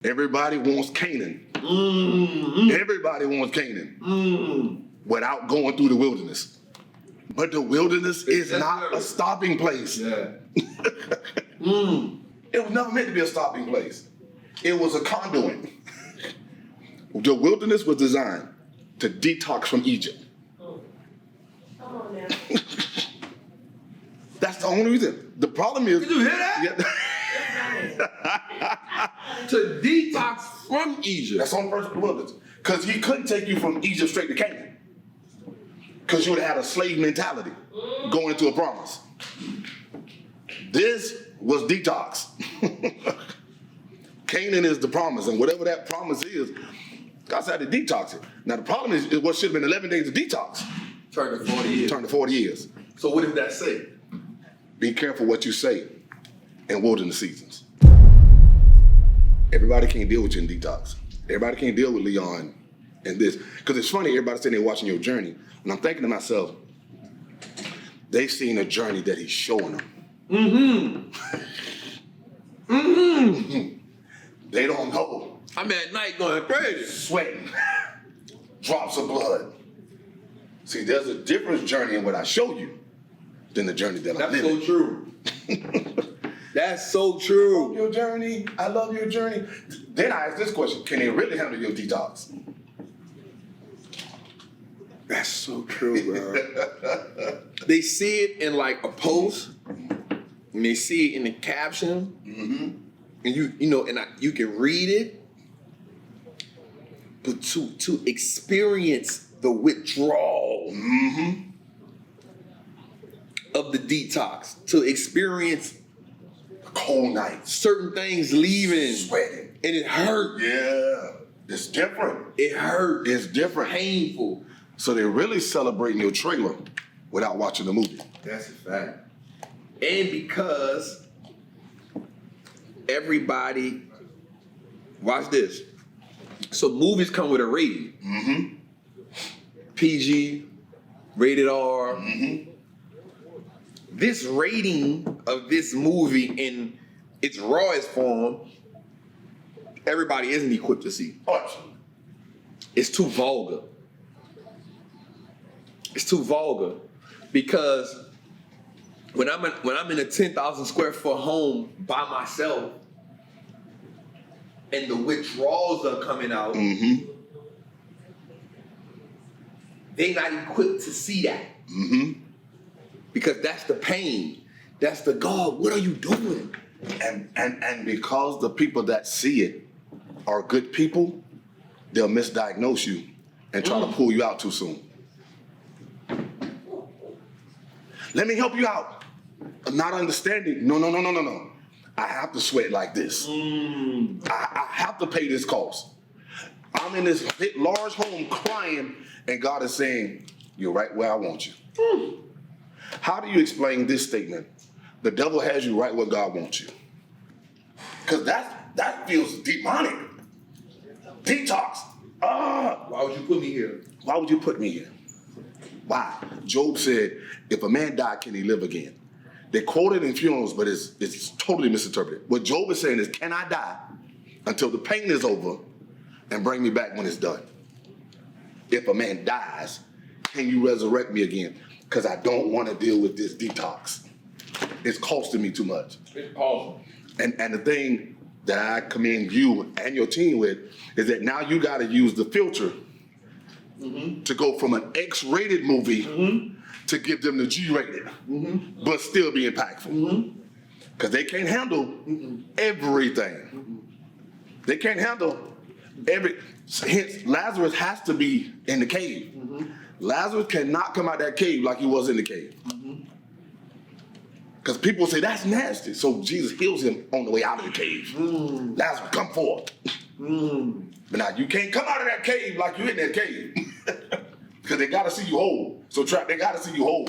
Everybody wants Canaan. Mm-hmm. Everybody wants Canaan without going through the wilderness. But the wilderness is not a stopping place. Yeah. It was never meant to be a stopping place. It was a conduit. The wilderness was designed to detox from Egypt. Come on now. That's the only reason. The problem is... Did you hear that? To detox from Egypt. That's on purpose, the wilderness. Because he couldn't take you from Egypt straight to Canaan. Because you would have had a slave mentality going into a promise. This was detox. Canaan is the promise, and whatever that promise is, God said to detox it. Now the problem is what should have been 11 days of detox. Turned to 40 years. Turned to 40 years. So what does that say? Be careful what you say in wilderness seasons. Everybody can't deal with you in detox. Everybody can't deal with Leon and this. Because it's funny, everybody's sitting there watching your journey, and I'm thinking to myself, they've seen a journey that he's showing them. They don't know. I'm at night going crazy. Sweating. Drops of blood. See, there's a different journey in what I show you than the journey that I'm living. That's so true. That's so true. I love your journey. I love your journey. Then I ask this question, can they really handle your detox? That's so true, bro. They see it in like a post, and they see it in the caption, and you can read it, but to experience the withdrawal of the detox, to experience cold nights, certain things leaving, sweating, and it hurt. Yeah, it's different. It hurt. It's different. Painful. So they're really celebrating your trailer without watching the movie. That's a fact. And because everybody, watch this. So movies come with a rating. PG, rated R. This rating of this movie in its rawest form, everybody isn't equipped to see. It's too vulgar. It's too vulgar because when I'm in a 10,000 square foot home by myself and the withdrawals are coming out, they're not equipped to see that. Because that's the pain. That's the God, what are you doing? And because the people that see it are good people, they'll misdiagnose you and try to pull you out too soon. Let me help you out. Not understanding. No. I have to sweat like this. I have to pay this cost. I'm in this big, large home crying, and God is saying, you're right where I want you. How do you explain this statement? The devil has you right where God wants you. Because that feels demonic. Detox. Why would you put me here? Why would you put me here? Why? Job said, if a man die, can he live again? They quote it in funerals, but it's totally misinterpreted. What Job is saying is, can I die until the pain is over and bring me back when it's done? If a man dies, can you resurrect me again? Because I don't want to deal with this detox. It's costing me too much. It's awesome. And the thing that I commend you and your team with is that now you got to use the filter to go from an X-rated movie to give them the G-rated, but still be impactful. Because they can't handle everything. They can't handle hence, Lazarus has to be in the cave. Lazarus cannot come out that cave like he was in the cave. Because people say, that's nasty. So Jesus heals him on the way out of the cave. Lazarus, come forth. But now, you can't come out of that cave like you're in that cave. Because they got to see you whole. So they got to see you whole.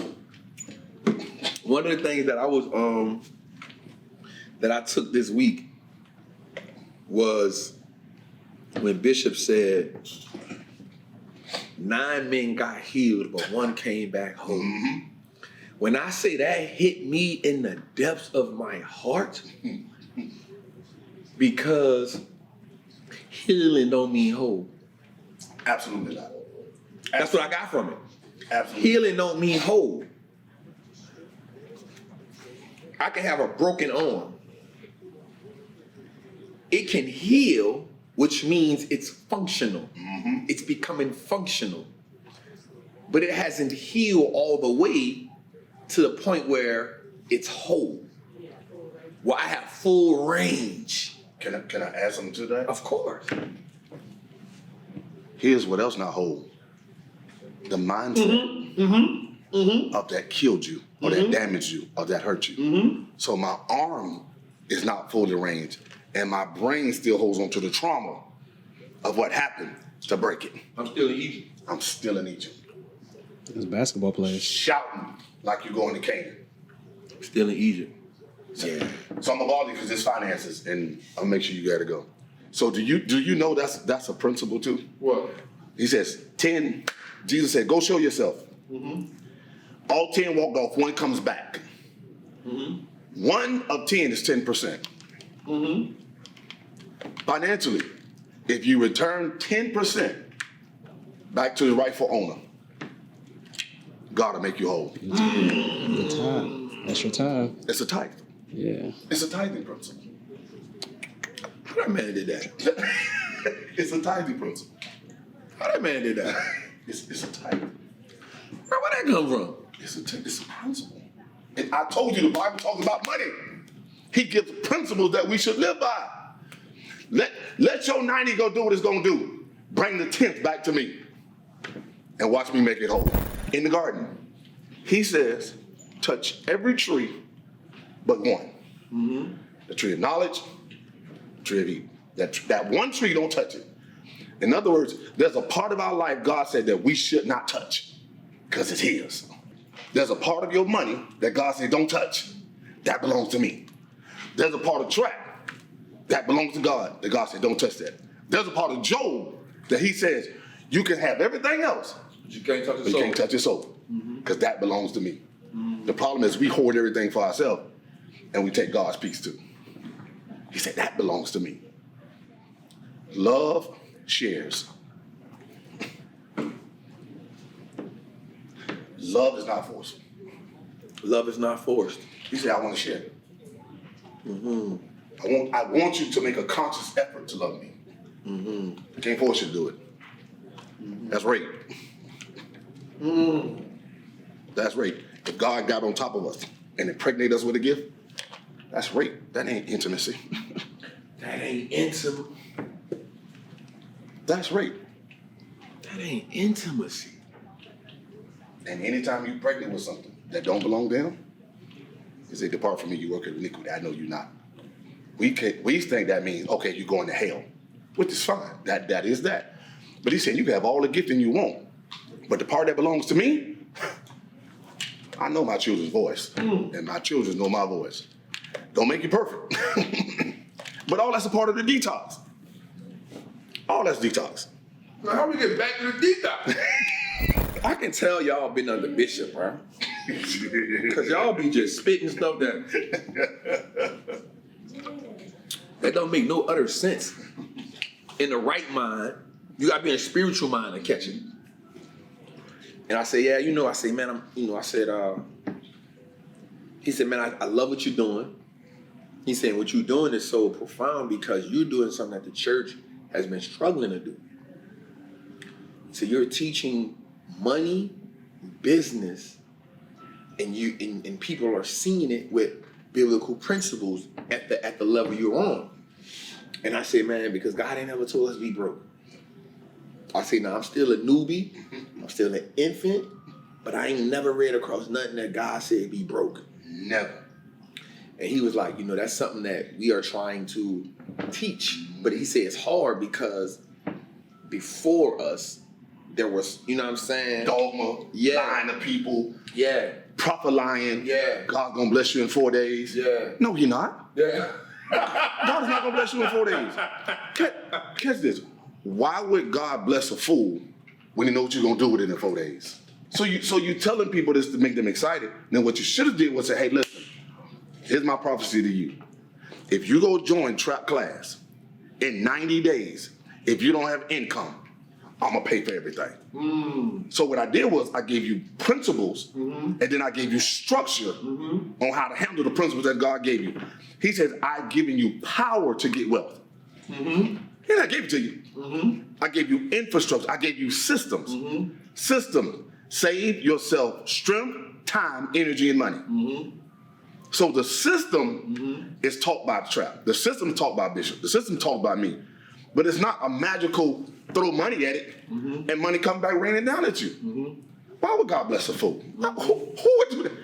One of the things that I took this week was when Bishop said 9 men got healed, but 1 came back home. When I say that hit me in the depths of my heart, because healing don't mean whole. Absolutely not. That's what I got from it. Absolutely. Healing don't mean whole. I can have a broken arm. It can heal, which means it's functional. Mm-hmm. It's becoming functional. But it hasn't healed all the way to the point where it's whole. Where I have full range. Can I add something to that? Of course. Here's what else not whole. The mindset of that killed you, or that damaged you, or that hurt you. So my arm is not fully range, and my brain still holds on to the trauma of what happened to break it. I'm still in Egypt. I'm still in Egypt. Those basketball players. Shouting like you're going to Canaan. Still in Egypt. Yeah. So I'm gonna bother you because it's finances, and I'll make sure you gotta go. So do you know that's a principle too? What? He says 10. Jesus said, "Go show yourself." All 10 walked off. One comes back. 1 of 10 is 10%. Financially, if you return 10% back to the rightful owner, God will make you whole. Your time. That's your time. It's a tithe. Yeah. It's a tithing principle. How that man did that? It's a tithing principle. How that man did that? It's a tithe. Where that come from? It's a principle. And I told you the Bible talks about money. He gives principles that we should live by. Let your 90 go do what it's gonna do. Bring the 10th back to me and watch me make it whole. In the garden, he says, touch every tree but one. The tree of knowledge, the tree of evil. That one tree, don't touch it. In other words, there's a part of our life God said that we should not touch because it's his. There's a part of your money that God said don't touch. That belongs to me. There's a part of track that belongs to God that God said don't touch that. There's a part of Job that he says you can have everything else, But you can't touch but the you soul. can't touch your soul because that belongs to me. The problem is we hoard everything for ourselves and we take God's peace too. He said that belongs to me. Love shares. Love is not forced. Love is not forced. He said, I want to share. I want you to make a conscious effort to love me. I can't force you to do it. That's rape. That's rape. If God got on top of us and impregnated us with a gift, that's rape. That ain't intimacy. That ain't intimate. That's rape. That ain't intimacy. And anytime you're pregnant with something that don't belong to him, he said, depart from me, you work of iniquity. I know you not. We think that means, okay, you're going to hell, which is fine. That is that. But he said, you can have all the gifting you want, but the part that belongs to me, I know my children's voice, and my children know my voice. Don't make you perfect. But all that's a part of the detox. All that's detox. Now how we get back to the detox? I can tell y'all been under Bishop, bro. Cause y'all be just spitting stuff that don't make no utter sense. In the right mind, you gotta be in a spiritual mind to catch it. And I say, yeah, I say, man, he said, man, I love what you're doing. He said, what you're doing is so profound because you're doing something that the church has been struggling to do. So you're teaching money, business, and people are seeing it with biblical principles at the level you're on. And I say, man, because God ain't ever told us to be broke. I say, now I'm still a newbie, I'm still an infant, but I ain't never read across nothing that God said be broke. Never. And he was like, that's something that we are trying to teach. But he said it's hard because before us, there was, you know what I'm saying? Dogma, lying to people, prophet lying. God's gonna bless you in 4 days. No, you're not. God is not gonna bless you in 4 days. Catch this. Why would God bless a fool when he knows what you're gonna do with it in 4 days? So you telling people this to make them excited. Then what you should have did was say, hey, listen, here's my prophecy to you. If you go join trap class, in 90 days, If you don't have income, I'm gonna pay for everything. So what I did was I gave you principles, and then I gave you structure on how to handle the principles that God gave you. He says, I've given you power to get wealth. And I gave it to you. I gave you infrastructure. I gave you systems. Systems save yourself strength, time, energy, and money. So the system is taught by the trap. The system is taught by Bishop. The system is taught by me. But it's not a magical throw money at it and money come back raining down at you. Why would God bless a fool? Who would do that?